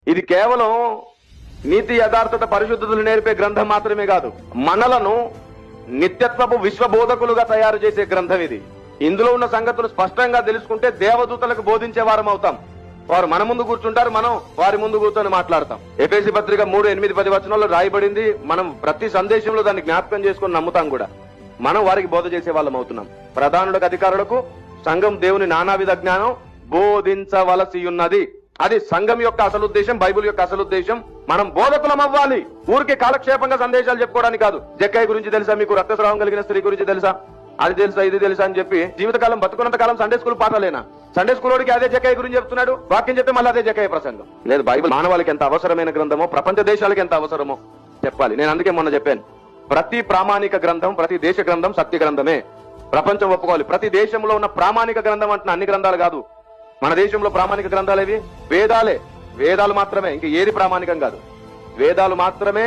ఇది కేవలం నీతి యథార్థత పరిశుద్ధతలు నేర్పే గ్రంథం మాత్రమే కాదు, మనలను నిత్యత్వపు విశ్వబోధకులుగా తయారు చేసే గ్రంథం ఇది. ఇందులో ఉన్న సంగతులు స్పష్టంగా తెలుసుకుంటే దేవదూతలకు బోధించే వారం అవుతాం. వారు మన ముందు కూర్చుంటారు, మనం వారి ముందు కూర్చొని మాట్లాడతాం. ఎఫెసీ పత్రిక 3:8-10 వచనాల్లో రాయబడింది. మనం ప్రతి సందేశంలో దాన్ని జ్ఞాపకం చేసుకుని నమ్ముతాం కూడా. మనం వారికి బోధ చేసే వాళ్ళం అవుతున్నాం. ప్రధానులకు, అధికారులకు సంఘం దేవుని నానావిధ జ్ఞానం బోధించవలసి ఉన్నది. అది సంఘం యొక్క అసలు ఉద్దేశం, బైబిల్ యొక్క అసలు ఉద్దేశం. మనం బోధకులం అవ్వాలి, ఊరికి కాలక్షేపంగా సందేశాలు చెప్పుకోవడానికి కాదు. జక్కయ్య గురించి తెలుసా మీకు? రక్తస్రావం కలిగిన స్త్రీ గురించి తెలుసా? అది తెలుసా, ఇది తెలుసా అని చెప్పి జీవితకాలం బతుకున్నంత కాలం సండే స్కూల్ పాఠాలేనా? సండే స్కూల్ వాడికి అదే జక్కయ్య గురించి చెప్తున్నాడు, వాక్యం చెప్తే మళ్ళీ అదే జక్కయ్య ప్రసంగం. లేదు, బైబిల్ మానవాళికి ఎంత అవసరమైన గ్రంథమో, ప్రపంచ దేశాలకు ఎంత అవసరమో చెప్పాలి. నేను అందుకే మొన్న చెప్పాను, ప్రతి ప్రామాణిక గ్రంథం, ప్రతి దేశ గ్రంథం సత్య గ్రంథమే. ప్రపంచం ఒప్పుకోవాలి. ప్రతి దేశంలో ఉన్న ప్రామాణిక గ్రంథం అంటున్న అన్ని గ్రంథాలు కాదు. మన దేశంలో ప్రామాణిక గ్రంథాలు ఏవి? వేదాలే. వేదాలు మాత్రమే, ఇంక ఏది ప్రామాణికం కాదు. వేదాలు మాత్రమే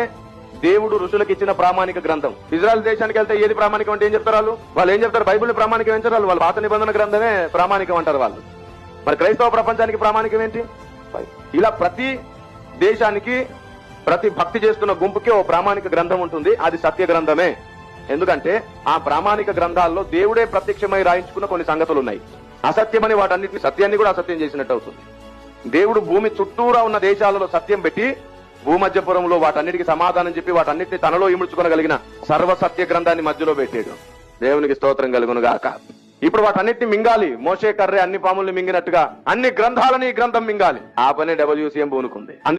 దేవుడు ఋషులకు ఇచ్చిన ప్రామాణిక గ్రంథం. ఇజ్రాయెల్ దేశానికి వెళ్తే ఏది ప్రామాణికం అంటే ఏం చెప్తారు వాళ్ళు ఏం చెప్తారు? బైబిల్ని ప్రామాణికం ఏంటారు వాళ్ళు? పాత నిబంధన గ్రంథమే ప్రామాణికం అంటారు వాళ్ళు. మరి క్రైస్తవ ప్రపంచానికి ప్రామాణికం ఏంటి? ఇలా ప్రతి దేశానికి, ప్రతి భక్తి చేస్తున్న గుంపుకి ఓ ప్రామాణిక గ్రంథం ఉంటుంది. అది సత్య గ్రంథమే. ఎందుకంటే ఆ ప్రామాణిక గ్రంథాల్లో దేవుడే ప్రత్యక్షమై రాయించుకున్న కొన్ని సంగతులు ఉన్నాయి. అసత్యమని వాటన్నిటిని సత్యాన్ని కూడా అసత్యం చేసినట్టు అవుతుంది. దేవుడు భూమి చుట్టూరా ఉన్న దేశాలలో సత్యం పెట్టి భూమధ్యపురంలో వాటన్నిటికీ సమాధానం చెప్పి వాటన్నిటిని తనలో ఇముడ్చుకోగలిగిన సర్వసత్య గ్రంథాన్ని మధ్యలో పెట్టాడు. దేవునికి స్తోత్రం కలుగును గాక. ఇప్పుడు వాటన్నిటిని మింగాలి. మోషే కర్రే అన్ని పాముల్ని మింగినట్టుగా అన్ని గ్రంథాలని ఈ గ్రంథం మింగాలి. ఆ పని WCM పూనుకుంది.